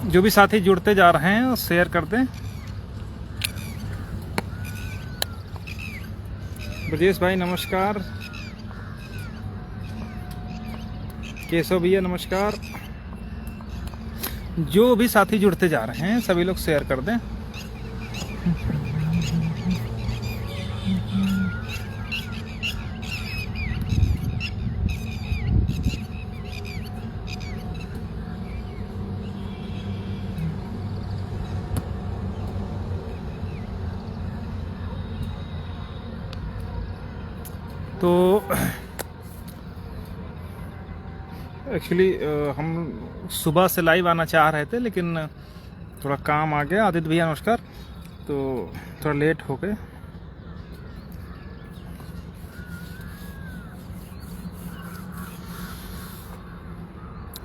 जो भी साथी जुड़ते जा रहे हैं शेयर कर दें। ब्रजेश भाई नमस्कार, केशव भैया नमस्कार। जो भी साथी जुड़ते जा रहे हैं सभी लोग शेयर कर दें। तो एक्चुअली हम सुबह से लाइव आना चाह रहे थे, लेकिन थोड़ा काम आ गया। आदित्य भैया नमस्कार। तो थोड़ा लेट हो गए।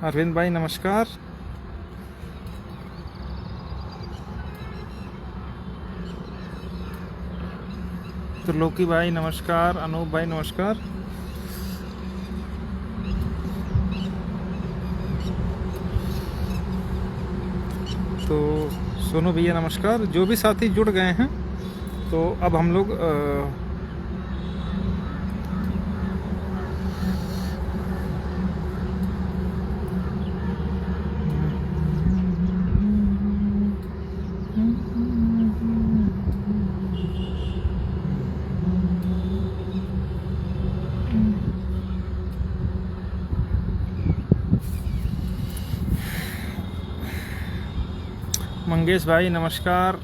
अरविंद भाई नमस्कार। त्रिलोकी भाई नमस्कार। अनूप भाई नमस्कार। तो सोनू भैया नमस्कार। जो भी साथी जुड़ गए हैं तो अब हम लोग मंगेश भाई नमस्कार।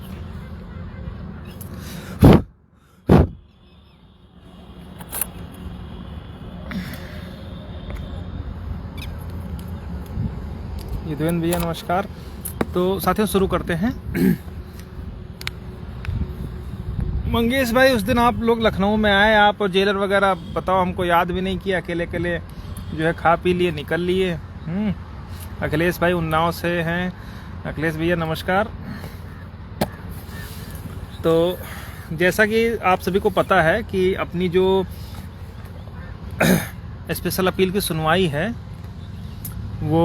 युद्धवेंद्र भैया नमस्कार। तो साथियों शुरू करते हैं। मंगेश भाई उस दिन आप लोग लखनऊ में आए, आप और जेलर वगैरह, बताओ हमको याद भी नहीं किया। अकेले अकेले जो है खा पी लिए निकल लिए। अखिलेश भाई उन्नाव से हैं। अखिलेश भैया नमस्कार। तो जैसा कि आप सभी को पता है कि अपनी जो स्पेशल अपील की सुनवाई है वो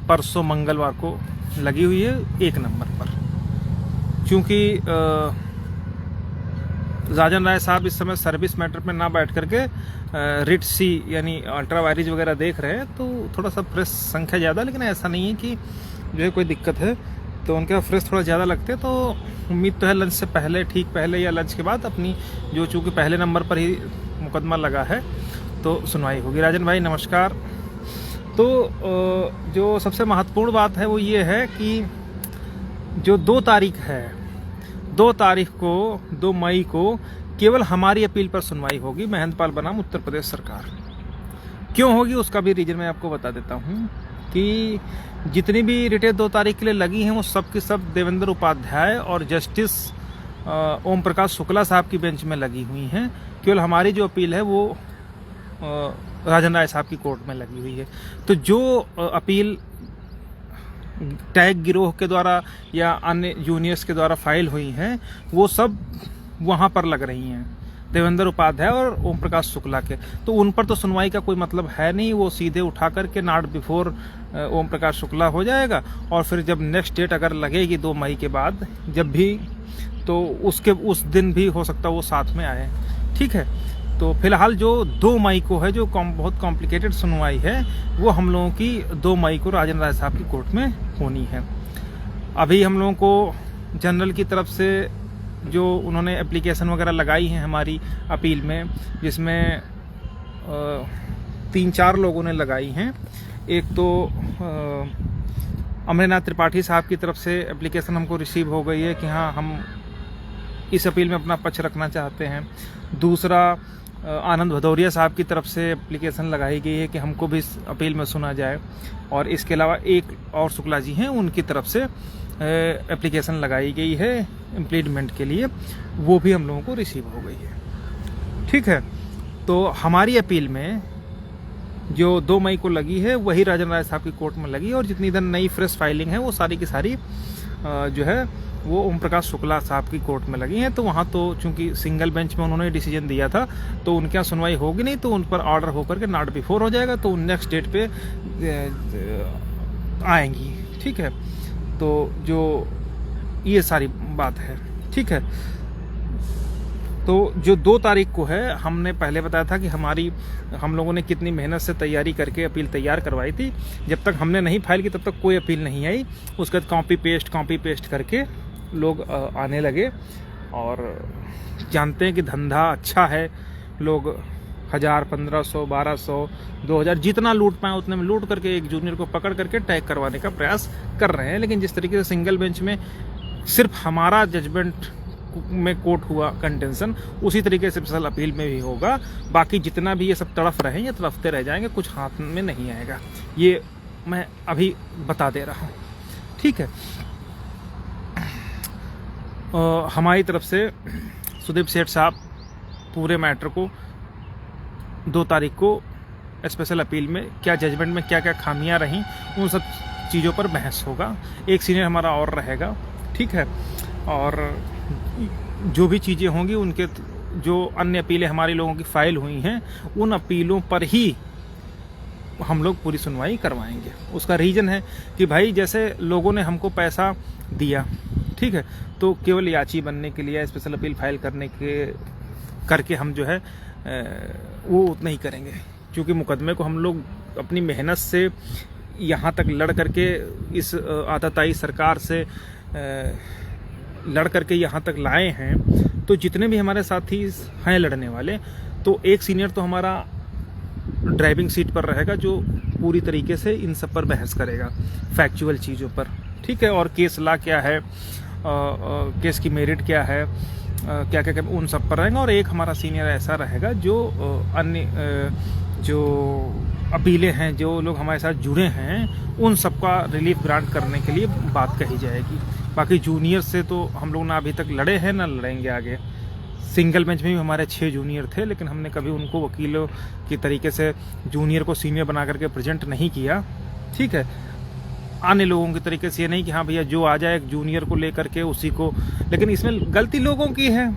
परसों मंगलवार को लगी हुई है 1 नंबर पर। क्योंकि राजन राय साहब इस समय सर्विस मैटर में ना बैठ करके रिट सी यानी अल्ट्रा वायरेज वगैरह देख रहे हैं, तो थोड़ा सा प्रेस संख्या ज़्यादा, लेकिन ऐसा नहीं है कि जो है कोई दिक्कत है। तो उनके फ्रेश थोड़ा ज़्यादा लगते हैं, तो उम्मीद तो है लंच से पहले, ठीक पहले या लंच के बाद अपनी जो चूँकि पहले नंबर पर ही मुकदमा लगा है तो सुनवाई होगी। राजन भाई नमस्कार। तो जो सबसे महत्वपूर्ण बात है वो ये है कि जो 2 तारीख है, 2 तारीख को 2 मई को केवल हमारी अपील पर सुनवाई होगी, महेंद्रपाल बनाम उत्तर प्रदेश सरकार। क्यों होगी उसका भी रीजन मैं आपको बता देता हूँ कि जितनी भी रिटें 2 तारीख के लिए लगी हैं वो सब की सब देवेंद्र उपाध्याय और जस्टिस ओम प्रकाश शुक्ला साहब की बेंच में लगी हुई हैं। केवल हमारी जो अपील है वो राजन राय साहब की कोर्ट में लगी हुई है। तो जो अपील टैग गिरोह के द्वारा या अन्य जूनियर्स के द्वारा फाइल हुई हैं वो सब वहाँ पर लग रही हैं, देवेंद्र उपाध्याय और ओम प्रकाश शुक्ला के। तो उन पर तो सुनवाई का कोई मतलब है नहीं, वो सीधे उठा करके नॉट बिफोर ओम प्रकाश शुक्ला हो जाएगा। और फिर जब नेक्स्ट डेट अगर लगेगी 2 मई के बाद जब भी, तो उसके उस दिन भी हो सकता है वो साथ में आए। ठीक है। तो फिलहाल जो 2 मई को है, जो बहुत कॉम्प्लिकेटेड सुनवाई है, वो हम लोगों की 2 मई को राजन राय साहब की कोर्ट में होनी है। अभी हम लोगों को जनरल की तरफ से जो उन्होंने एप्लीकेशन वगैरह लगाई हैं हमारी अपील में, जिसमें 3-4 लोगों ने लगाई हैं। एक तो अमरनाथ त्रिपाठी साहब की तरफ से एप्लीकेशन हमको रिसीव हो गई है कि हाँ हम इस अपील में अपना पक्ष रखना चाहते हैं। दूसरा आनंद भदौरिया साहब की तरफ से एप्लीकेशन लगाई गई है कि हमको भी इस अपील में सुना जाए। और इसके अलावा एक और शुक्ला जी हैं, उनकी तरफ से एप्लीकेशन लगाई गई है इम्प्लीडमेंट के लिए, वो भी हम लोगों को रिसीव हो गई है। ठीक है। तो हमारी अपील में जो 2 मई को लगी है वही राजन राय साहब की कोर्ट में लगी, और जितनी इधर नई फ्रेश फाइलिंग है वो सारी की सारी जो है वो ओम प्रकाश शुक्ला साहब की कोर्ट में लगी हैं। तो वहाँ तो चूंकि सिंगल बेंच में उन्होंने डिसीजन दिया था तो उनके यहाँ सुनवाई होगी नहीं, तो उन पर ऑर्डर होकर के नॉट बिफोर हो जाएगा, तो नेक्स्ट डेट पे आएंगी। ठीक है। तो जो ये सारी बात है, ठीक है। तो जो 2 तारीख को है, हमने पहले बताया था कि हम लोगों ने कितनी मेहनत से तैयारी करके अपील तैयार करवाई थी। जब तक हमने नहीं फाइल की तब तक कोई अपील नहीं आई। उसके बाद कॉपी पेस्ट करके लोग आने लगे और जानते हैं कि धंधा अच्छा है। लोग 1000, 1500, 1200, 2000 जितना लूट पाए उतने में लूट करके एक जूनियर को पकड़ करके टैग करवाने का प्रयास कर रहे हैं। लेकिन जिस तरीके से सिंगल बेंच में सिर्फ हमारा जजमेंट में कोर्ट हुआ कंटेंशन, उसी तरीके से स्पेशल अपील में भी होगा। बाकी जितना भी ये सब तड़फ रहे हैं, ये तड़फते रह जाएंगे, कुछ हाथ में नहीं आएगा। ये मैं अभी बता दे रहा हूँ, ठीक है। हमारी तरफ से सुदीप सेठ साहब पूरे मैटर को 2 तारीख को स्पेशल अपील में क्या जजमेंट में क्या क्या खामियां रहीं, उन सब चीज़ों पर बहस होगा। एक सीनियर हमारा और रहेगा, ठीक है। और जो भी चीज़ें होंगी, उनके जो अन्य अपीलें हमारे लोगों की फाइल हुई हैं, उन अपीलों पर ही हम लोग पूरी सुनवाई करवाएंगे। उसका रीज़न है कि भाई जैसे लोगों ने हमको पैसा दिया, ठीक है, तो केवल याची बनने के लिए, स्पेशल अपील फाइल करके हम जो है वो उतना ही करेंगे। क्योंकि मुकदमे को हम लोग अपनी मेहनत से यहाँ तक लड़ करके, इस आताताई सरकार से लड़ करके यहाँ तक लाए हैं। तो जितने भी हमारे साथी हैं लड़ने वाले, तो एक सीनियर तो हमारा ड्राइविंग सीट पर रहेगा, जो पूरी तरीके से इन सब पर बहस करेगा, फैक्चुअल चीज़ों पर, ठीक है। और केस ला क्या है, केस की मेरिट क्या है, क्या क्या उन सब पर रहेगा। और एक हमारा सीनियर ऐसा रहेगा जो अन्य जो अपीलें हैं, जो लोग हमारे साथ जुड़े हैं, उन सबका रिलीफ ग्रांट करने के लिए बात कही जाएगी। बाकी जूनियर से तो हम लोग ना अभी तक लड़े हैं, ना लड़ेंगे आगे। सिंगल बेंच में भी हमारे 6 जूनियर थे, लेकिन हमने कभी उनको वकीलों की तरीके से जूनियर को सीनियर बना करके प्रेजेंट नहीं किया, ठीक है। आने लोगों की तरीके से ये नहीं कि हाँ भैया जो आ जाए एक जूनियर को लेकर के उसी को। लेकिन इसमें गलती लोगों की है,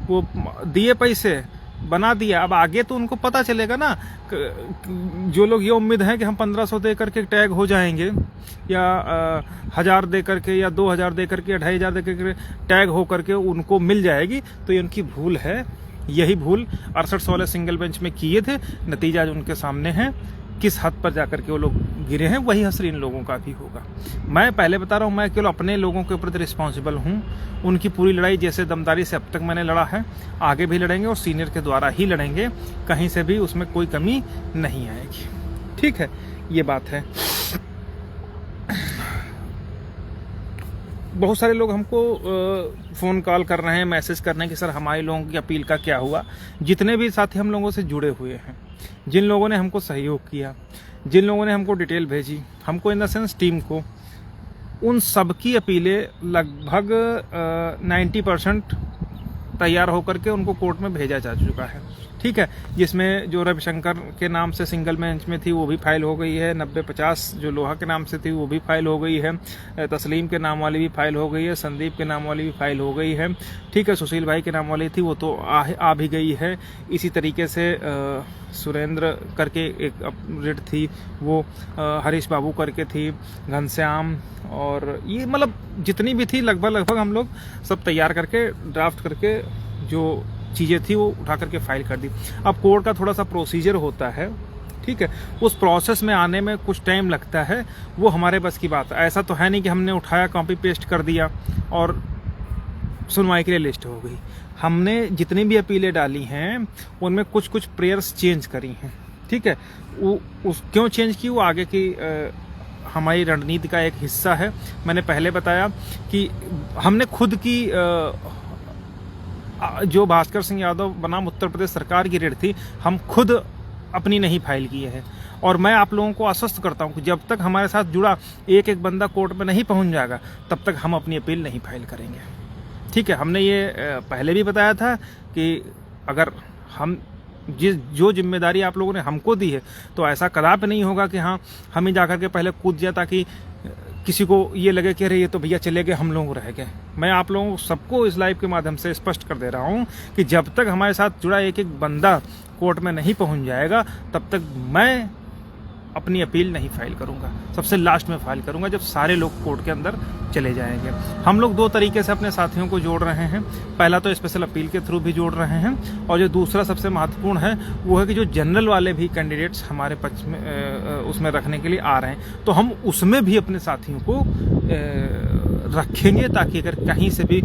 वो दिए पैसे बना दिया। अब आगे तो उनको पता चलेगा ना, जो लोग ये उम्मीद है कि हम 1500 दे करके टैग हो जाएंगे, या 1000 दे करके, या 2000 दे करके, या 2500 दे करके टैग हो करके उनको मिल जाएगी, तो ये उनकी भूल है। यही भूल 68 वाले सिंगल बेंच में किए थे। नतीजा जो उनके सामने है, किस हद पर जाकर के वो लोग गिरे हैं, वही असर इन लोगों का भी होगा। मैं पहले बता रहा हूँ, मैं केवल अपने लोगों के प्रति रिस्पॉन्सिबल हूँ। उनकी पूरी लड़ाई जैसे दमदारी से अब तक मैंने लड़ा है, आगे भी लड़ेंगे और सीनियर के द्वारा ही लड़ेंगे। कहीं से भी उसमें कोई कमी नहीं आएगी, ठीक है। ये बात है। बहुत सारे लोग हमको फ़ोन कॉल कर रहे हैं, मैसेज कर रहे हैं कि सर हमारे लोगों की अपील का क्या हुआ। जितने भी साथी हम लोगों से जुड़े हुए हैं, जिन लोगों ने हमको सहयोग किया, जिन लोगों ने हमको डिटेल भेजी, हमको इन द सेंस टीम को, उन सब की अपीलें लगभग 90% तैयार होकर के उनको कोर्ट में भेजा जा चुका है, ठीक है। जिसमें जो रविशंकर के नाम से सिंगल बेंच में थी वो भी फाइल हो गई है, 90-50 जो लोहा के नाम से थी वो भी फाइल हो गई है, तस्लीम के नाम वाली भी फाइल हो गई है, संदीप के नाम वाली भी फाइल हो गई है, ठीक है। सुशील भाई के नाम वाली थी वो तो आ भी गई है। इसी तरीके से सुरेंद्र करके एक रिट थी, वो हरीश बाबू करके थी, घनश्याम, और ये मतलब जितनी भी थी लगभग हम लोग सब तैयार करके ड्राफ्ट करके जो चीज़ें थी वो उठा करके फाइल कर दी। अब कोर्ट का थोड़ा सा प्रोसीजर होता है, ठीक है। उस प्रोसेस में आने में कुछ टाइम लगता है, वो हमारे बस की बात है। ऐसा तो है नहीं कि हमने उठाया, कॉपी पेस्ट कर दिया और सुनवाई के लिए लिस्ट हो गई। हमने जितनी भी अपीलें डाली हैं उनमें कुछ प्रेयर्स चेंज करी हैं, ठीक है। वो क्यों चेंज की, वो आगे की हमारी रणनीति का एक हिस्सा है। मैंने पहले बताया कि हमने खुद की जो भास्कर सिंह यादव बनाम उत्तर प्रदेश सरकार की रेट थी, हम खुद अपनी नहीं फाइल किए हैं। और मैं आप लोगों को आश्वस्त करता हूं कि जब तक हमारे साथ जुड़ा एक बंदा कोर्ट में नहीं पहुंच जाएगा, तब तक हम अपनी अपील नहीं फाइल करेंगे, ठीक है। हमने ये पहले भी बताया था कि अगर हम जो जिम्मेदारी आप लोगों ने हमको दी है, तो ऐसा कदापि नहीं होगा कि हाँ हम ही जाकर के पहले कूद जाए ताकि किसी को ये लगे कि अरे ये तो भैया चले गए, हम लोग रह गए। मैं आप लोगों सबको इस लाइव के माध्यम से स्पष्ट कर दे रहा हूँ कि जब तक हमारे साथ जुड़ा एक बंदा कोर्ट में नहीं पहुँच जाएगा, तब तक मैं अपनी अपील नहीं फाइल करूंगा, सबसे लास्ट में फाइल करूंगा जब सारे लोग कोर्ट के अंदर चले जाएंगे। हम लोग दो तरीके से अपने साथियों को जोड़ रहे हैं। पहला तो स्पेशल अपील के थ्रू भी जोड़ रहे हैं, और जो दूसरा सबसे महत्वपूर्ण है वो है कि जो जनरल वाले भी कैंडिडेट्स हमारे पक्ष में उसमें रखने के लिए आ रहे हैं, तो हम उसमें भी अपने साथियों को रखेंगे, ताकि अगर कहीं से भी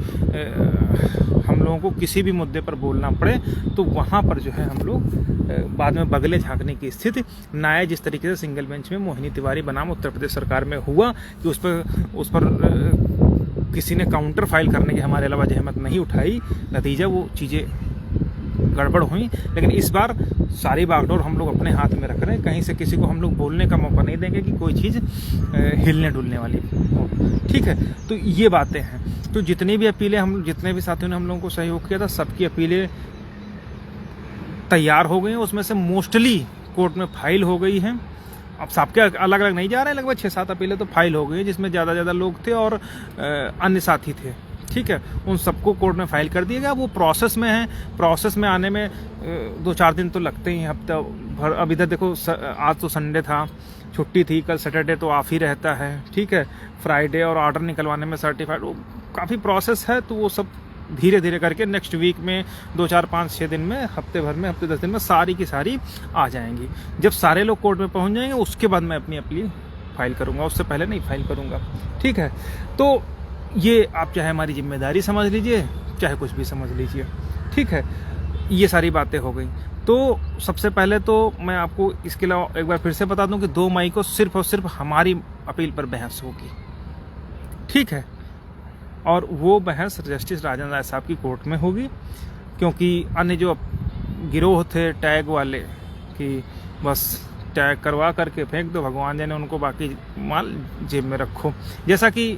हम लोगों को किसी भी मुद्दे पर बोलना पड़े तो वहाँ पर जो है हम लोग बाद में बगले झांकने की स्थिति ना आए। जिस तरीके से सिंगल बेंच में मोहिनी तिवारी बनाम उत्तर प्रदेश सरकार में हुआ कि उस पर किसी ने काउंटर फाइल करने की हमारे अलावा जहमत नहीं उठाई, नतीजा वो चीज़ें गड़बड़ हुई। लेकिन इस बार सारी बागडोर हम लोग अपने हाथ में रख रहे हैं, कहीं से किसी को हम लोग बोलने का मौका नहीं देंगे कि कोई चीज़ हिलने डुलने वाली हो। ठीक है, तो ये बातें हैं। तो जितनी भी अपीलें जितने भी साथियों ने हम लोगों को सहयोग किया था, सबकी अपीलें तैयार हो गई हैं। उसमें से मोस्टली कोर्ट में फाइल हो गई हैं। अब सबके अलग अलग नहीं जा रहे हैं, लगभग 6-7 अपीलें तो फाइल हो गई हैं, जिसमें ज़्यादा लोग थे और अन्य साथी थे। ठीक है, उन सबको कोर्ट में फाइल कर दिया गया। वो प्रोसेस में है, प्रोसेस में आने में 2-4 दिन तो लगते ही, हफ्ता भर। अब इधर देखो, आज तो संडे था, छुट्टी थी, कल सैटरडे तो ऑफ ही रहता है। ठीक है, फ्राइडे और ऑर्डर निकलवाने में सर्टिफाइड वो काफ़ी प्रोसेस है, तो वो सब धीरे धीरे करके नेक्स्ट वीक में 2-4-5-6 दिन में, हफ्ते भर में, हफ्ते 10 दिन में सारी की सारी आ जाएंगी। जब सारे लोग कोर्ट में पहुंच जाएंगे उसके बाद मैं अपनी अपील फाइल करूंगा, उससे पहले नहीं फाइल करूंगा। ठीक है, तो ये आप चाहे हमारी जिम्मेदारी समझ लीजिए, चाहे कुछ भी समझ लीजिए। ठीक है, ये सारी बातें हो गई। तो सबसे पहले तो मैं आपको इसके अलावा एक बार फिर से बता दूं कि 2 मई को सिर्फ और सिर्फ हमारी अपील पर बहस होगी। ठीक है, और वो बहस जस्टिस राजन राय साहब की कोर्ट में होगी, क्योंकि अन्य जो गिरोह थे टैग वाले कि बस टैग करवा करके फेंक दो, भगवान जाने उनको, बाकी माल जेब में रखो, जैसा कि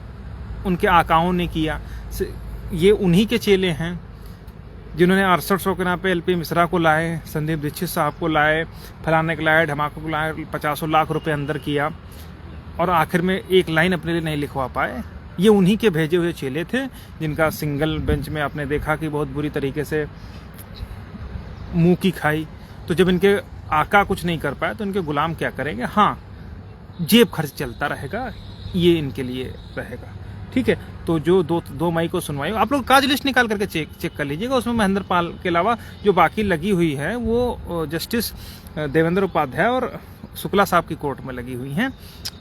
उनके आकाओं ने किया। ये उन्हीं के चेले हैं जिन्होंने 6800 के नाम पे LP मिश्रा को लाए, संदीप दीक्षित साहब को लाए, फलाने को लाए, ढमाकों को लाए, 50 लाख रुपए अंदर किया, और आखिर में एक लाइन अपने लिए नहीं लिखवा पाए। ये उन्हीं के भेजे हुए चेले थे, जिनका सिंगल बेंच में आपने देखा कि बहुत बुरी तरीके से मुंह की खाई। तो जब इनके आका कुछ नहीं कर पाए तो इनके गुलाम क्या करेंगे? हाँ, जेब खर्च चलता रहेगा, ये इनके लिए रहेगा। ठीक है, तो जो 2 मई को सुनवाई, आप लोग काज लिस्ट निकाल करके चेक कर लीजिएगा। उसमें महेंद्र पाल के अलावा जो बाकी लगी हुई है वो जस्टिस देवेंद्र उपाध्याय और शुक्ला साहब की कोर्ट में लगी हुई हैं।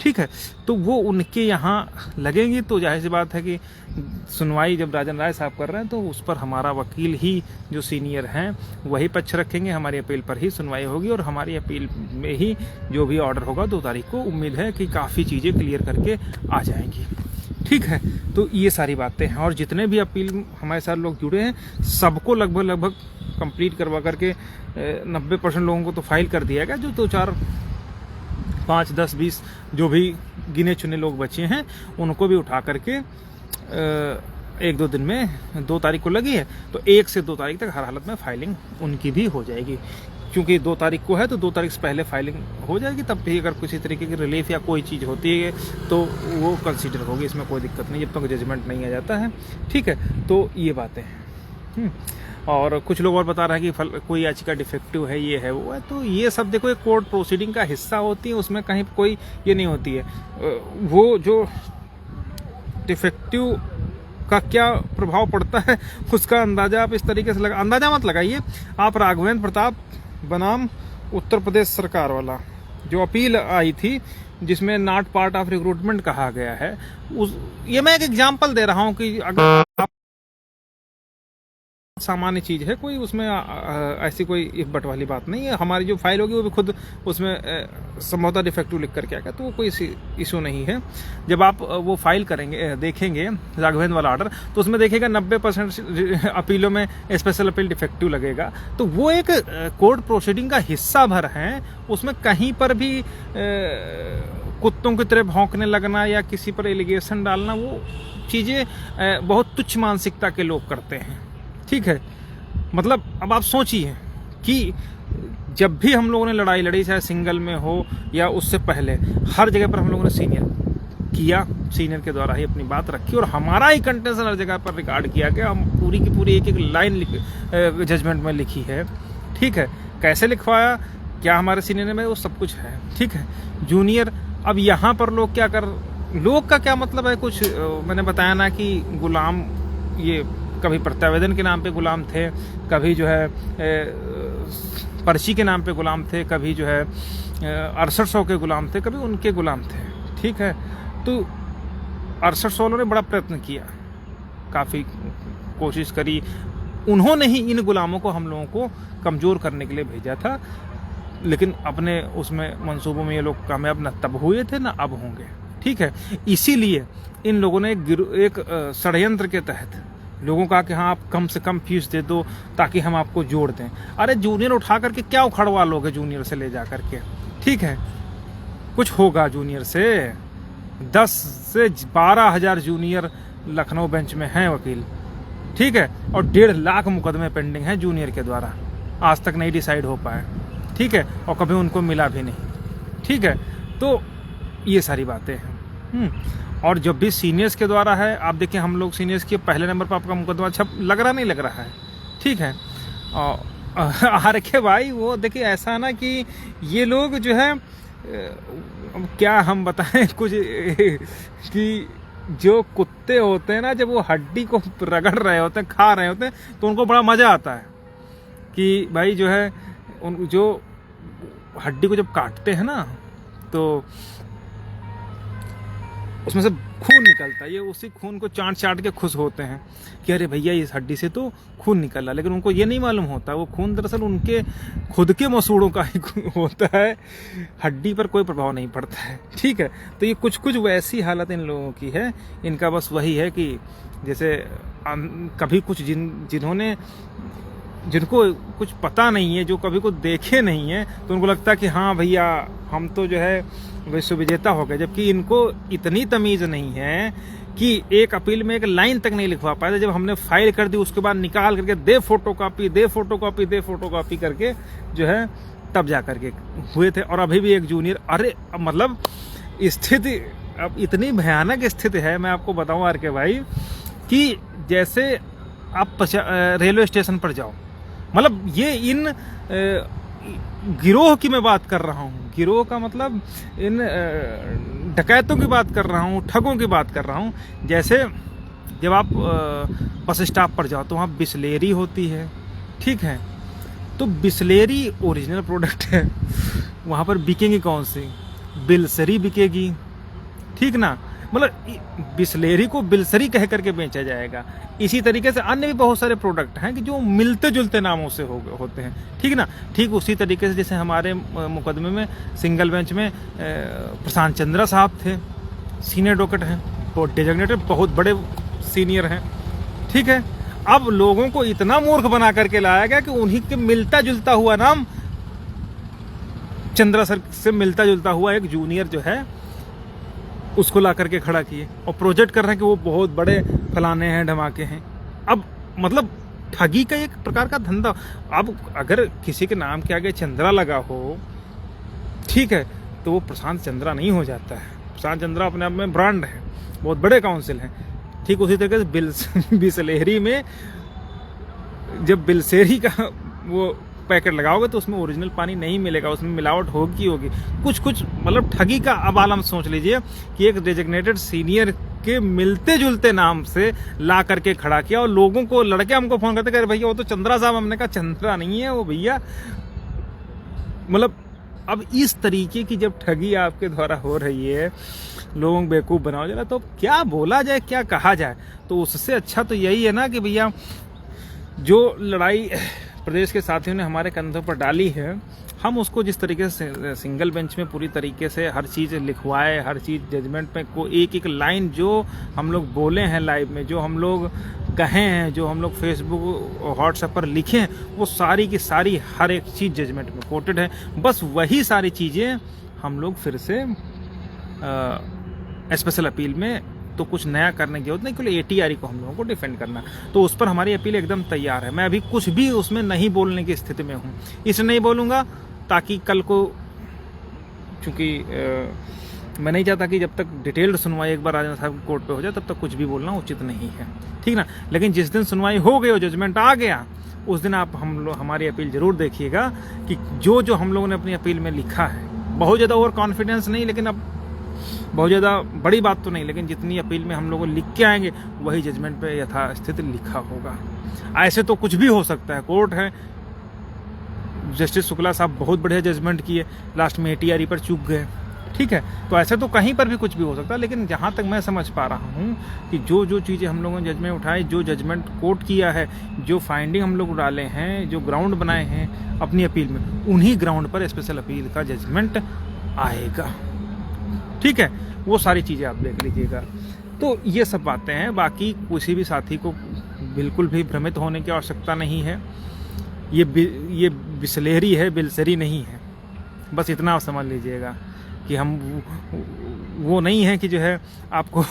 ठीक है, तो वो उनके यहाँ लगेंगी, तो जाहिर सी बात है कि सुनवाई जब राजन राय साहब कर रहे हैं तो उस पर हमारा वकील ही जो सीनियर हैं वही पक्ष रखेंगे, हमारी अपील पर ही सुनवाई होगी, और हमारी अपील में ही जो भी ऑर्डर होगा 2 तारीख को, उम्मीद है कि काफ़ी चीज़ें क्लियर करके आ जाएंगी। ठीक है, तो ये सारी बातें हैं, और जितने भी अपील हमारे साथ लोग जुड़े हैं सबको लगभग कंप्लीट करवा करके 90% लोगों को तो फाइल कर दिया गया। जो 2-4, 5, 10, 20 जो भी गिने चुने लोग बचे हैं उनको भी उठा करके 1-2 दिन में, 2 तारीख को लगी है तो 1 से 2 तारीख तक हर हालत में फाइलिंग उनकी भी हो जाएगी। क्योंकि 2 तारीख को है तो 2 तारीख से पहले फाइलिंग हो जाएगी, तब भी अगर किसी तरीके की रिलीफ या कोई चीज़ होती है तो वो कंसीडर होगी, इसमें कोई दिक्कत नहीं, जब तक जजमेंट नहीं आ जाता है। ठीक है, तो ये बातें हैं। और कुछ लोग और बता रहे हैं कि कोई याचिका डिफेक्टिव है, ये है वो है, तो ये सब देखो एक कोर्ट प्रोसीडिंग का हिस्सा होती है, उसमें कहीं कोई ये नहीं होती है। वो जो डिफेक्टिव का क्या प्रभाव पड़ता है उसका अंदाजा आप इस तरीके से अंदाजा मत लगाइए। आप राघवेंद्र प्रताप बनाम उत्तर प्रदेश सरकार वाला जो अपील आई थी, जिसमें नॉट पार्ट ऑफ रिक्रूटमेंट कहा गया है, ये मैं एक एग्जांपल दे रहा हूं कि अगर आप सामान्य चीज है, कोई उसमें ऐसी कोई इफ बट वाली बात नहीं है। हमारी जो फाइल होगी वो भी खुद उसमें संभवतः डिफेक्टिव लिख करके आएगा, तो वो कोई इशू नहीं है। जब आप वो फाइल करेंगे, देखेंगे राघवेंद्र वाला ऑर्डर, तो उसमें देखिएगा 90% अपीलों में स्पेशल अपील डिफेक्टिव लगेगा। तो वो एक कोर्ट प्रोसीडिंग का हिस्सा भर है, उसमें कहीं पर भी कुत्तों की तरह भौंकने लगना या किसी पर एलिगेशन डालना, वो चीज़ें बहुत तुच्छ मानसिकता के लोग करते हैं। ठीक है, मतलब अब आप सोचिए कि जब भी हम लोगों ने लड़ाई लड़ी, चाहे सिंगल में हो या उससे पहले, हर जगह पर हम लोगों ने सीनियर के द्वारा ही अपनी बात रखी, और हमारा ही कंटेंशन हर जगह पर रिकॉर्ड किया गया। हम पूरी की पूरी एक लाइन जजमेंट में लिखी है। ठीक है, कैसे लिखवाया? क्या हमारे सीनियर में वो सब कुछ है, ठीक है। जूनियर, अब यहाँ पर लोग क्या कर, लोग का क्या मतलब है, कुछ मैंने बताया ना कि गुलाम, ये कभी प्रत्यावेदन के नाम पे गुलाम थे, कभी जो है पर्ची के नाम पे गुलाम थे, कभी जो है 6800 के गुलाम थे, कभी उनके गुलाम थे, ठीक है। तो 6800 ने बड़ा प्रयत्न किया, काफ़ी कोशिश करी, उन्होंने ही इन गुलामों को, हम लोगों को कमज़ोर करने के लिए भेजा था, लेकिन अपने उसमें मंसूबों में ये लोग कामयाब न तब हुए थे न अब होंगे, ठीक है। इसीलिए इन लोगों ने एक षड्यंत्र के तहत लोगों का कि हाँ आप कम से कम फीस दे दो ताकि हम आपको जोड़ दें। अरे जूनियर उठा करके क्या उखड़वा लोगे जूनियर से ले जा करके, ठीक है। कुछ होगा जूनियर से? 10 से 12,000 जूनियर लखनऊ बेंच में हैं वकील, ठीक है, और 1.5 लाख मुकदमे पेंडिंग हैं जूनियर के द्वारा, आज तक नहीं डिसाइड हो पाए, ठीक है, और कभी उनको मिला भी नहीं, ठीक है। तो ये सारी बातें हैं। और जब भी सीनियर्स के द्वारा है, आप देखिए हम लोग सीनियर्स के पहले नंबर पर आपका मुकदमा छप लग रहा नहीं लग रहा है, ठीक है। और के भाई वो देखिए ऐसा ना कि ये लोग जो है क्या हम बताएं कुछ कि जो कुत्ते होते हैं ना, जब वो हड्डी को रगड़ रहे होते हैं, खा रहे होते हैं, तो उनको बड़ा मज़ा आता है कि भाई जो है उन जो हड्डी को जब काटते हैं ना तो उसमें से खून निकलता है, ये उसी खून को चाट चाट के खुश होते हैं कि अरे भैया इस हड्डी से तो खून निकल रहा, लेकिन उनको ये नहीं मालूम होता वो खून दरअसल उनके खुद के मसूड़ों का ही होता है, हड्डी पर कोई प्रभाव नहीं पड़ता है, ठीक है। तो ये कुछ कुछ वैसी हालत इन लोगों की है, इनका बस वही है कि जैसे कभी कुछ जिन्होंने जिनको कुछ पता नहीं है, जो कभी को देखे नहीं है, तो उनको लगता है कि हाँ भैया हम तो जो है विश्व विजेता हो गए, जबकि इनको इतनी तमीज़ नहीं है कि एक अपील में एक लाइन तक नहीं लिखवा पाए। जब हमने फाइल कर दी उसके बाद निकाल करके दे फोटोकॉपी दे फोटोकॉपी दे फोटोकॉपी करके जो है तब जा करके हुए थे। और अभी भी एक जूनियर, अरे मतलब स्थिति अब इतनी भयानक स्थिति है, मैं आपको बताऊं आर के भाई, कि जैसे आप रेलवे स्टेशन पर जाओ, मतलब ये इन गिरोह की मैं बात कर रहा हूँ, गिरोह का मतलब इन डकैतों की बात कर रहा हूँ, ठगों की बात कर रहा हूँ। जैसे जब आप बस स्टॉप पर जाओ तो वहाँ बिस्लेरी होती है, ठीक है, तो बिस्लेरी ओरिजिनल प्रोडक्ट है, वहाँ पर बिकेंगी कौन सी? बिल्सरी बिकेगी, ठीक ना, मतलब बिस्लेरी को बिल्सरी कह करके बेचा जाएगा। इसी तरीके से अन्य भी बहुत सारे प्रोडक्ट हैं कि जो मिलते जुलते नामों से होते हैं, ठीक ना। ठीक उसी तरीके से जैसे हमारे मुकदमे में सिंगल बेंच में प्रशांत चंद्रा साहब थे, सीनियर डॉकेट हैं, वो डेजिग्नेटेड बहुत बड़े सीनियर हैं, ठीक है। अब लोगों को इतना मूर्ख बना करके लाया गया कि उन्हीं के मिलता जुलता हुआ नाम, चंद्रा सर से मिलता जुलता हुआ एक जूनियर जो है उसको ला करके खड़ा किए और प्रोजेक्ट कर रहे हैं कि वो बहुत बड़े फलाने हैं, धमाके हैं। अब मतलब ठगी का एक प्रकार का धंधा। अब अगर किसी के नाम के आगे चंद्रा लगा हो, ठीक है, तो वो प्रशांत चंद्रा नहीं हो जाता है। प्रशांत चंद्रा अपने आप में ब्रांड है, बहुत बड़े काउंसिल हैं। ठीक उसी तरीके से बिस्लेरी में जब बिल्सेरी का वो पैकेट लगाओगे तो उसमें ओरिजिनल पानी नहीं मिलेगा, उसमें मिलावट होगी कुछ मतलब ठगी का। अब आलम सोच लीजिए कि एक डेजिग्नेटेड सीनियर के मिलते जुलते नाम से ला करके खड़ा किया और लोगों को, लड़के हमको फोन करते, भैया वो तो चंद्रा साहब। हमने कहा चंद्रा नहीं है वो भैया। मतलब अब इस तरीके की जब ठगी आपके द्वारा हो रही है, लोगों को बेवकूफ़ बनाओ जरा, तो क्या बोला जाए, क्या कहा जाए। तो उससे अच्छा तो यही है ना कि भैया जो लड़ाई प्रदेश के साथियों ने हमारे कंधों पर डाली है, हम उसको जिस तरीके से सिंगल बेंच में पूरी तरीके से हर चीज़ लिखवाए, हर चीज़ जजमेंट में को एक एक लाइन जो हम लोग बोले हैं लाइव में, जो हम लोग कहे हैं, जो हम लोग फेसबुक और व्हाट्सएप पर लिखे हैं, वो सारी की सारी हर एक चीज़ जजमेंट में कोटेड है। बस वही सारी चीज़ें हम लोग फिर से स्पेशल अपील में तो कुछ नया करने की जरूरत नहीं, क्योंकि एटीआर को हम लोगों को डिफेंड करना, तो उस पर हमारी अपील एकदम तैयार है। मैं अभी कुछ भी उसमें नहीं बोलने की स्थिति में हूँ, इसलिए नहीं बोलूँगा ताकि कल को, चूँकि मैं नहीं चाहता कि जब तक डिटेल्ड सुनवाई एक बार राजन साहब कोर्ट पे हो जाए तब तक कुछ भी बोलना उचित नहीं है, ठीक ना। लेकिन जिस दिन सुनवाई हो गई और जजमेंट आ गया, उस दिन आप हमारी अपील ज़रूर देखिएगा कि जो जो हम लोगों ने अपनी अपील में लिखा है, बहुत ज़्यादा ओवर कॉन्फिडेंस नहीं, लेकिन अब बहुत ज़्यादा बड़ी बात तो नहीं, लेकिन जितनी अपील में हम लोग लिख के आएंगे वही जजमेंट पे यथास्थित लिखा होगा। ऐसे तो कुछ भी हो सकता है, कोर्ट है। जस्टिस शुक्ला साहब बहुत बढ़िया जजमेंट किए, लास्ट में ATRE पर चूक गए, ठीक है। तो ऐसे तो कहीं पर भी कुछ भी हो सकता है, लेकिन जहाँ तक मैं समझ पा रहा हूँ कि जो जो चीज़ें हम लोगों ने जजमेंट उठाई, जो जजमेंट कोर्ट किया है, जो फाइंडिंग हम लोग डाले हैं, जो ग्राउंड बनाए हैं अपनी अपील में, उन्हीं ग्राउंड पर स्पेशल अपील का जजमेंट आएगा, ठीक है। वो सारी चीज़ें आप देख लीजिएगा। तो ये सब बातें हैं, बाकी किसी भी साथी को बिल्कुल भी भ्रमित होने की आवश्यकता नहीं है। ये बिस्लेरी है, बिल्सरी नहीं है, बस इतना आप समझ लीजिएगा कि हम वो नहीं है कि जो है आपको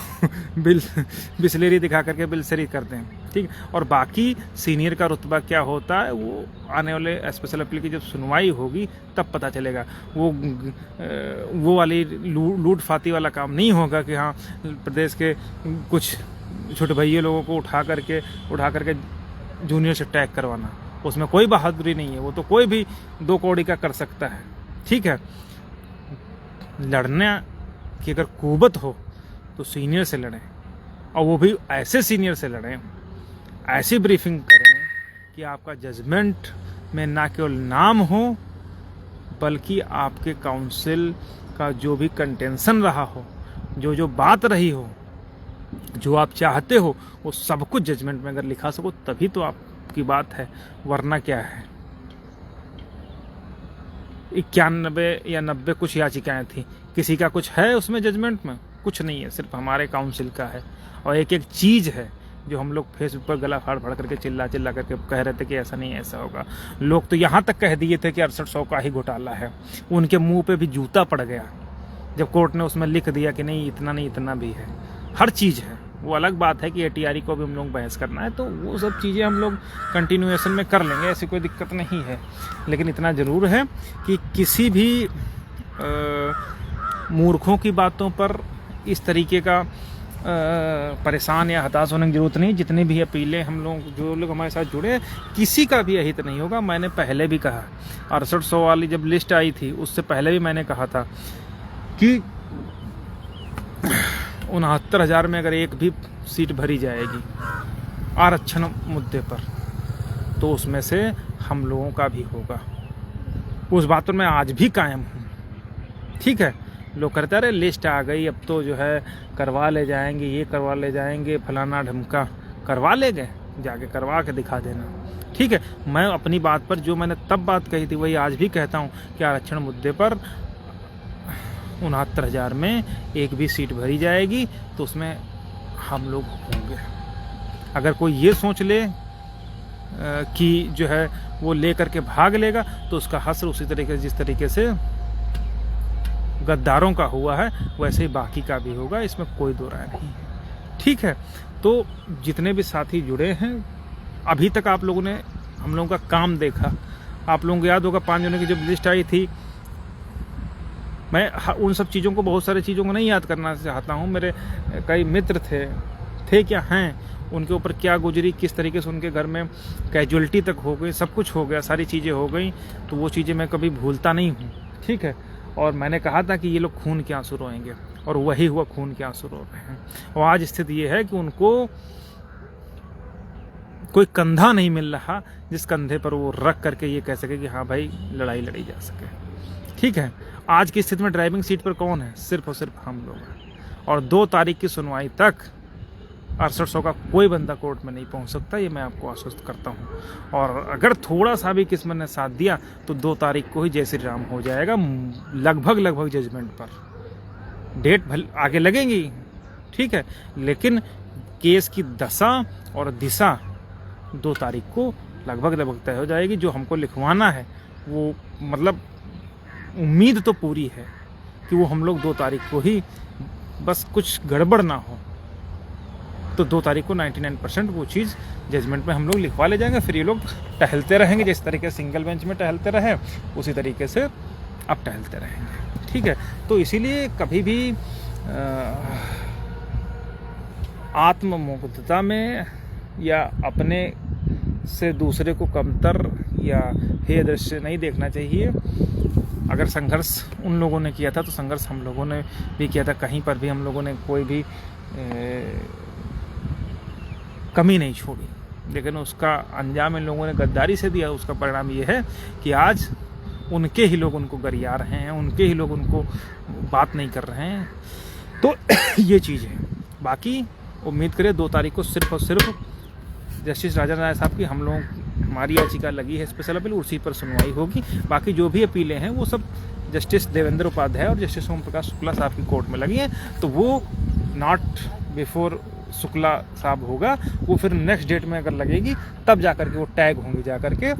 बिस्लेरी दिखा करके बिल्सरी करते हैं, ठीक। और बाकी सीनियर का रुतबा क्या होता है वो आने वाले स्पेशल अपील की जब सुनवाई होगी तब पता चलेगा। वो वाली लूट फाती वाला काम नहीं होगा कि हाँ प्रदेश के कुछ छोटे भैया लोगों को उठा करके जूनियर से टैग करवाना, उसमें कोई बहादुरी नहीं है। वो तो कोई भी 2 कौड़ी का कर सकता है, ठीक है। लड़ने की अगर कुवत हो तो सीनियर से लड़ें, और वो भी ऐसे सीनियर से लड़ें, ऐसी ब्रीफिंग करें कि आपका जजमेंट में ना केवल नाम हो बल्कि आपके काउंसिल का जो भी कंटेंशन रहा हो, जो बात रही हो, जो आप चाहते हो, वो सब कुछ जजमेंट में अगर लिखा सको तभी तो आपकी बात है, वरना क्या है। 91 या 90 कुछ याचिकाएं थी, किसी का कुछ है उसमें जजमेंट में? कुछ नहीं है, सिर्फ हमारे काउंसिल का है। और एक एक चीज़ है जो हम लोग फेसबुक पर गला फाड़ फाड़ करके चिल्ला करके कह रहे थे कि ऐसा नहीं ऐसा होगा। लोग तो यहाँ तक कह दिए थे कि 6800 का ही घोटाला है, उनके मुंह पे भी जूता पड़ गया जब कोर्ट ने उसमें लिख दिया कि नहीं इतना भी है, हर चीज़ है। वो अलग बात है कि ATRE को भी हम लोग बहस करना है, तो वो सब चीज़ें हम लोग कंटिन्यूएशन में कर लेंगे, ऐसी कोई दिक्कत नहीं है। लेकिन इतना ज़रूर है कि किसी भी मूर्खों की बातों पर इस तरीके का परेशान या हताश होने की ज़रूरत नहीं। जितनी भी अपीलें हम लोग, जो लोग हमारे साथ जुड़े हैं, किसी का भी अहित नहीं होगा। मैंने पहले भी कहा, 6800 वाली जब लिस्ट आई थी उससे पहले भी मैंने कहा था कि 69,000 में अगर एक भी सीट भरी जाएगी आरक्षण मुद्दे पर तो उसमें से हम लोगों का भी होगा। उस बात पर मैं आज भी कायम हूँ, ठीक है। लोग कहते रहे लिस्ट आ गई, अब तो जो है करवा ले जाएंगे, ये करवा ले जाएंगे, फलाना ढमका। करवा ले गए, जाके करवा के दिखा देना, ठीक है। मैं अपनी बात पर जो मैंने तब बात कही थी वही आज भी कहता हूँ कि आरक्षण मुद्दे पर 69,000 में एक भी सीट भरी जाएगी तो उसमें हम लोग होंगे। अगर कोई ये सोच ले कि जो है वो ले करके भाग लेगा तो उसका हश्र उसी तरीके से, जिस तरीके से गद्दारों का हुआ है वैसे ही बाकी का भी होगा, इसमें कोई दो राय नहीं है, ठीक है। तो जितने भी साथी जुड़े हैं, अभी तक आप लोगों ने हम लोगों का काम देखा। आप लोगों को याद होगा 5 जनों की जब लिस्ट आई थी, मैं उन सब चीज़ों को, बहुत सारी चीज़ों को नहीं याद करना चाहता हूँ। मेरे कई मित्र थे क्या हैं, उनके ऊपर क्या गुजरी, किस तरीके से उनके घर में कैजुअलिटी तक हो गई, सब कुछ हो गया, सारी चीज़ें हो गई, तो वो चीज़ें मैं कभी भूलता नहीं हूँ, ठीक है। और मैंने कहा था कि ये लोग खून के आंसू रोएंगे, और वही हुआ, खून के आंसू रो रहे हैं। और आज स्थिति ये है कि उनको कोई कंधा नहीं मिल रहा जिस कंधे पर वो रख करके ये कह सके कि हाँ भाई लड़ाई लड़ी जा सके, ठीक है। आज की स्थिति में ड्राइविंग सीट पर कौन है? सिर्फ और सिर्फ हम लोग हैं। और 2 तारीख की सुनवाई तक 6800 का कोई बंदा कोर्ट में नहीं पहुंच सकता, ये मैं आपको आश्वस्त करता हूं। और अगर थोड़ा सा भी किस्मत ने साथ दिया तो 2 तारीख को ही जय श्री राम हो जाएगा, लगभग जजमेंट पर। डेट आगे लगेंगी, ठीक है, लेकिन केस की दशा और दिशा 2 तारीख को लगभग तय हो जाएगी। जो हमको लिखवाना है वो, मतलब उम्मीद तो पूरी है कि वो हम लोग 2 तारीख को ही, बस कुछ गड़बड़ ना हो तो 2 तारीख को 99% वो चीज़ जजमेंट में हम लोग लिखवा ले जाएंगे। फिर ये लोग टहलते रहेंगे, जिस तरीके से सिंगल बेंच में टहलते रहे उसी तरीके से अब टहलते रहेंगे, ठीक है। तो इसीलिए कभी भी आत्ममुग्धता में या अपने से दूसरे को कमतर या हेय दृश्य नहीं देखना चाहिए। अगर संघर्ष उन लोगों ने किया था तो संघर्ष हम लोगों ने भी किया था। कहीं पर भी हम लोगों ने कोई भी कमी नहीं छोड़ी, लेकिन उसका अंजाम इन लोगों ने गद्दारी से दिया। उसका परिणाम ये है कि आज उनके ही लोग उनको गरिया रहे हैं, उनके ही लोग उनको बात नहीं कर रहे हैं। तो ये चीज़ है। बाकी उम्मीद करें 2 तारीख को सिर्फ और सिर्फ जस्टिस राजन राय साहब की हमारी याचिका लगी है स्पेशल अपील, उसी पर सुनवाई होगी। बाकी जो भी अपीलें हैं वो सब जस्टिस देवेंद्र उपाध्याय और जस्टिस ओम प्रकाश शुक्ला साहब की कोर्ट में लगी हैं। तो वो नॉट बिफोर शुक्ला साहब होगा, वो फिर नेक्स्ट डेट में अगर लगेगी तब जा कर के वो टैग होंगी जा कर के।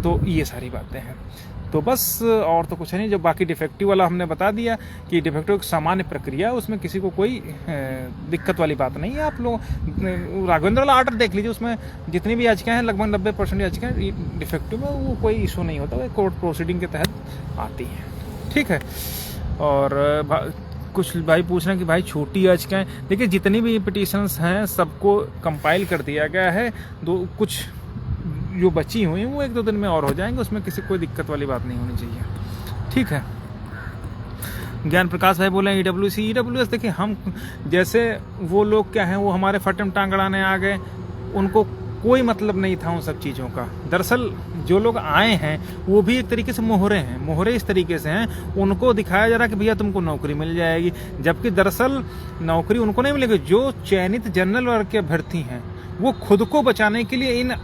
तो ये सारी बातें हैं। तो बस और तो कुछ नहीं। जो बाकी डिफेक्टिव वाला हमने बता दिया कि डिफेक्टिव एक सामान्य प्रक्रिया, उसमें किसी को कोई दिक्कत वाली बात नहीं है। आप लोग राघवेंद्र वाला आर्डर देख लीजिए, उसमें जितनी भी याचिकाएं हैं लगभग 90% याचिकाएं डिफेक्टिव में, वो कोई इशू नहीं होता, वो कोर्ट प्रोसीडिंग के तहत आती हैं। ठीक है। और कुछ भाई पूछ रहे हैं कि भाई छोटी याचिकाएं, देखिए जितनी भी पिटीशंस हैं सबको कंपाइल कर दिया गया है। कुछ जो बची हुई हैं वो 1-2 दिन में और हो जाएंगे, उसमें किसी कोई दिक्कत वाली बात नहीं होनी चाहिए। ठीक है। ज्ञान प्रकाश भाई बोले ईडब्ल्यूएस, देखिए हम जैसे वो लोग क्या हैं, वो हमारे फटम टांग अड़ाने आ गए, उनको कोई मतलब नहीं था उन सब चीज़ों का। दरअसल जो लोग आए हैं वो भी एक तरीके से मोहरे हैं। मोहरे इस तरीके से हैं, उनको दिखाया जा रहा है कि भैया तुमको नौकरी मिल जाएगी, जबकि दरअसल नौकरी उनको नहीं मिलेगी। जो चयनित जनरल वर्ग के अभ्यर्थी हैं वो खुद को बचाने के लिए इन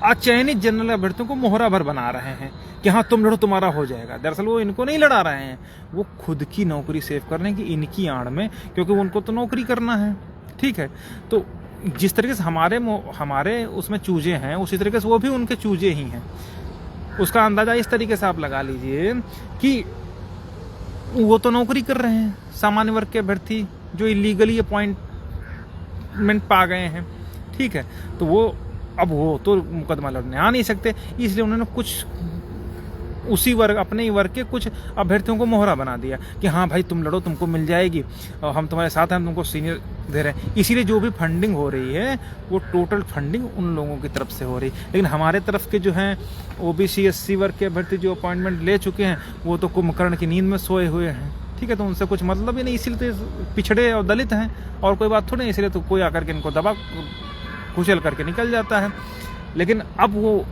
अचयनित जनरल अभ्यर्थियों को मोहरा भर बना रहे हैं कि हाँ तुम लड़ो तुम्हारा हो जाएगा। दरअसल वो इनको नहीं लड़ा रहे हैं, वो खुद की नौकरी सेव करने की इनकी आड़ में, क्योंकि उनको तो नौकरी करना है। ठीक है। तो जिस तरीके से हमारे उसमें चूजे हैं, उसी तरीके से वो भी उनके चूजे ही हैं। उसका अंदाजा इस तरीके से आप लगा लीजिए कि वो तो नौकरी कर रहे हैं, सामान्य वर्ग के अभ्यर्थी जो इलीगली अपॉइंटमेंट पा गए हैं। ठीक है। तो वो अब वो तो मुकदमा लड़ने आ नहीं सकते, इसलिए उन्होंने कुछ उसी वर्ग, अपने ही वर्ग के कुछ अभ्यर्थियों को मोहरा बना दिया कि हाँ भाई तुम लड़ो, तुमको मिल जाएगी, और हम तुम्हारे साथ हैं, तुमको सीनियर दे रहे हैं। इसीलिए जो भी फंडिंग हो रही है वो टोटल फंडिंग उन लोगों की तरफ से हो रही है। लेकिन हमारे तरफ के जो हैं ओबीसी SC वर्ग के अभ्यर्थी जो अपॉइंटमेंट ले चुके हैं वो तो कुंभकर्ण की नींद में सोए हुए हैं। ठीक है। तो उनसे कुछ मतलब ही नहीं, इसीलिए तो पिछड़े और दलित हैं, और कोई बात थोड़ी नहीं। इसलिए तो कोई आकर के इनको दबा कुचल करके निकल जाता है। लेकिन अब वो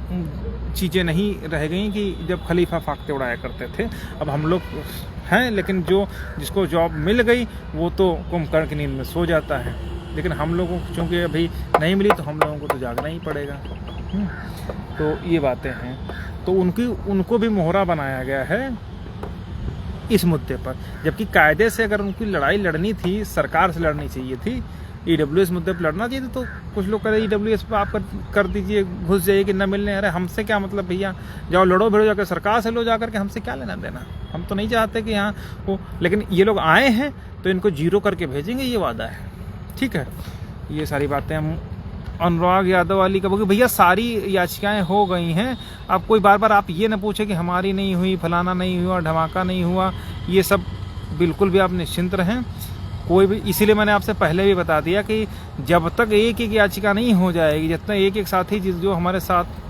चीज़ें नहीं रह गई कि जब खलीफा फाकते उड़ाया करते थे। अब हम लोग हैं, लेकिन जिसको जॉब मिल गई वो तो कुंभकर्ण की नींद में सो जाता है। लेकिन हम लोगों को चूँकि अभी नहीं मिली तो हम लोगों को तो जागना ही पड़ेगा। तो ये बातें हैं। तो उनको भी मोहरा बनाया गया है इस मुद्दे पर, जबकि कायदे से अगर उनकी लड़ाई लड़नी थी, सरकार से लड़नी चाहिए थी, ईडब्ल्यूएस मुद्दे पर लड़ना चाहिए। तो कुछ लोग कह रहे ईडब्ल्यूएस पर आप कर दीजिए, घुस जाइए कि न मिलने। अरे हमसे क्या मतलब भैया, जाओ लड़ो भिड़ो जाकर सरकार से लो, जाकर के हमसे क्या लेना देना। हम तो नहीं चाहते कि यहाँ वो, लेकिन ये लोग आए हैं तो इनको 0 करके भेजेंगे, ये वादा है। ठीक है। ये सारी बातें हम अनुराग यादव वाली का बोलिए भैया सारी याचिकाएं हो गई हैं। अब कोई बार बार आप ये ना पूछे कि हमारी नहीं हुई, फलाना नहीं हुआ, धमाका नहीं हुआ, ये सब बिल्कुल भी आप निश्चिंत रहें। कोई भी, इसीलिए मैंने आपसे पहले भी बता दिया कि जब तक एक याचिका नहीं हो जाएगी, जब तक एक साथी जो हमारे साथ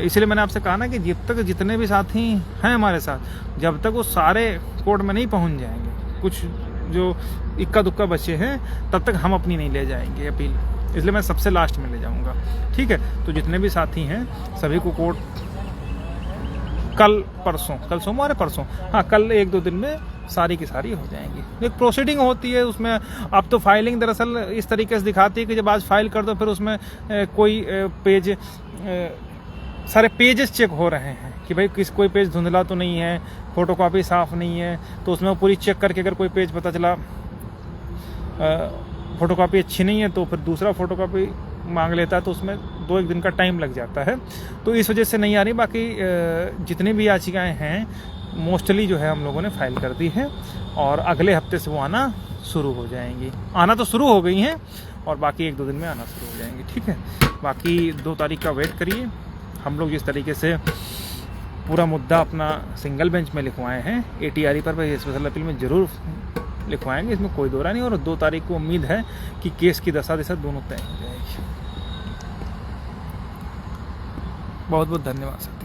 इसलिए मैंने आपसे कहा ना कि जब तक जितने भी साथी हैं हमारे साथ, जब तक वो सारे कोर्ट में नहीं पहुंच जाएंगे, कुछ जो इक्का दुक्का बचे हैं, तब तक हम अपनी नहीं ले जाएंगे अपील। इसलिए मैं सबसे लास्ट में ले जाऊंगा। ठीक है। तो जितने भी साथी हैं सभी को कोर्ट कल सोमवार परसों, हाँ कल 1-2 दिन में सारी की सारी हो जाएंगी। एक प्रोसीडिंग होती है उसमें। अब तो फाइलिंग दरअसल इस तरीके से दिखाती है कि जब आज फाइल कर दो फिर उसमें कोई पेज, सारे पेजेस चेक हो रहे हैं कि भाई कोई पेज धुंधला तो नहीं है, फोटोकॉपी साफ नहीं है, तो उसमें पूरी चेक करके अगर कोई पेज पता चला फोटोकॉपी अच्छी नहीं है तो फिर दूसरा फोटोकॉपी मांग लेता है, तो उसमें 2-1 दिन का टाइम लग जाता है। तो इस वजह से नहीं आ रही। बाकी जितनी भी याचिकाएं हैं मोस्टली जो है हम लोगों ने फाइल कर दी है, और अगले हफ्ते से वो आना शुरू हो जाएंगी। आना तो शुरू हो गई हैं और बाकी 1-2 दिन में आना शुरू हो जाएंगी। ठीक है। बाकी 2 तारीख का वेट करिए। हम लोग जिस तरीके से पूरा मुद्दा अपना सिंगल बेंच में लिखवाए हैं। ATRE पर स्पेशल अपील में ज़रूर लिखवाएंगे, इसमें कोई दो राय नहीं। और 2 तारीख को उम्मीद है कि केस की दशा दिशा दोनों तय हो जाएगी। बहुत बहुत धन्यवाद सर।